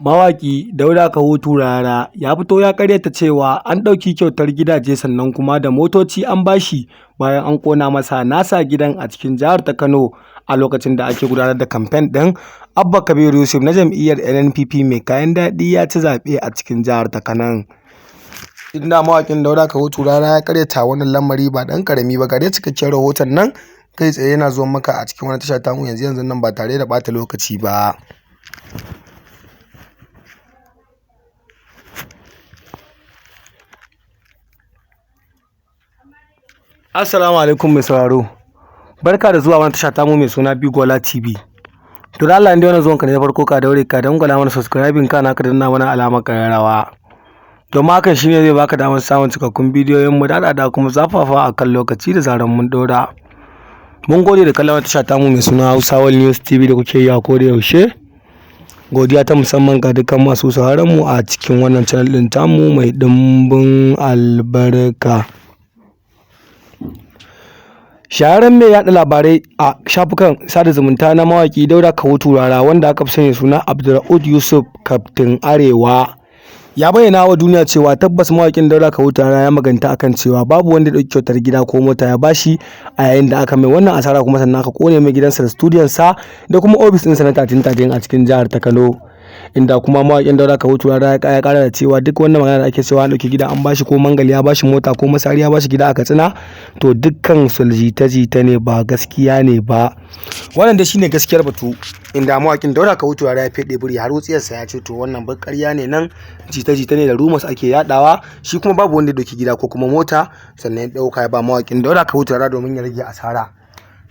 Mawaki Dauda Rarara ya fito ya karyata cewa an ɗauki kyautar gidaje sannan kuma da motoci an bashi bayan an ƙona masa nasa gidan a cikin jihar ta Kano a lokacin da ake gudanar da kamfen ɗin Abba Kabir Yusuf na jam'iyyar NNPP mai kayan daɗi ya ci zaɓe a cikin jihar ta Kano. Inda mawakin Dauda Rarara ya karyata wannan lamari ba ɗan ƙarami ba, gare cikakken rahoton nan kai tsaye yana zuwa maka a cikin wani tasha tamu yanzu nan ba tare da ɓata lokaci ba. Assalamu alaikum mai sauraro, barka da zuwa wani tasha tamu mai suna Bigola TV. To da Allah, inda wannan zuwan ka ne na farko ka daure ka dangwala mana subscribing kana ka danna mana alamar kararrawa. Domin hakan shine zai baka damar samun cikakkun bidiyoyin mu da kuma zafafa a kan lokaci da zaran mun dora. Mun gode da kallon tasha tamu mai suna Hausawa News TV da kuke yi a koda yaushe. Godiya ta musamman ga dukkan masu sauraron mu a cikin wannan channel din tamu mai dimbin albarka. Shahararren mai yaɗa labarai a shafukan sada zumunta na mawaki Dauda Rarara, wanda aka fi sani suna Abdulra'uf Yusuf Kaftin Arewa, ya bayyana wa duniya cewa tabbas mawakin Dauda Rarara ya maganta akan cewa babu wanda ya ɗauki kyautar gida ko mota ya bashi a yayin da aka mai wannan asara, kuma sannan aka kone mai gidansa da studiyon sa da kuma ofis ɗinsa na tatin a cikin jihar ta Kano. Inda kuma mawakin Dauda Rarara ya kara da cewa duk wannan magana da ake cewa an ɗauki gida an bashi ko mangali ya bashi mota ko masari ya bashi gida a Katsina, to dukkan su jita ne, ba gaskiya ne ba. Wannan da shine gaskiyar batu, inda mawakin Dauda Rarara ya fede buri har wutsiyarsa ya ce to wannan ba ƙarya ne, nan jita ne da rumors ake yadawa, shi kuma babu wanda ya ɗauki gida ko kuma mota sannan ya ɗauka ya ba mawakin Dauda Rarara domin ya rage asara.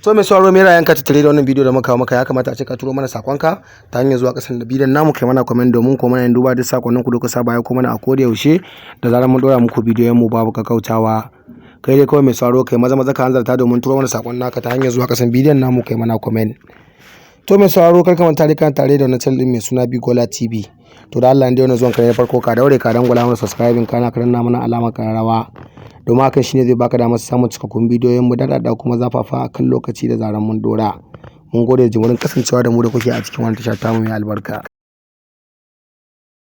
So mai sauraro, me ra'ayinka tattare da wannan bidiyo da muka maka? Ya kamata a ce ka turo mana sakonka ta hanyar zuwa kasan da bidiyon namu, kai mana comment domin ko mana duba duk sakonnin ku da kuka saba ya kuma mana a koda yaushe da zarar mun dora muku bidiyon mu babu kakautawa. Kai dai kawai mai sauraro, kai maza ka hanzarta domin turo mana sakon naka ta hanyar zuwa kasan bidiyon namu, kai mana comment. To mai sauraro, kar ka manta da kan tare da wannan channel din mai suna Bigola TV. To da Allah, inda wannan zuwan ka ne farko ka daure ka dangwala mana subscribing kana ka danna mana alamar kararrawa, domin hakan shine zai baka damar samun cikakkun bidiyoyin mu da kuma zafafa a kan lokaci da zaran mun dora. Mun gode da jimurin kasancewa da mu da kuke a cikin wannan tasha tamu mai albarka.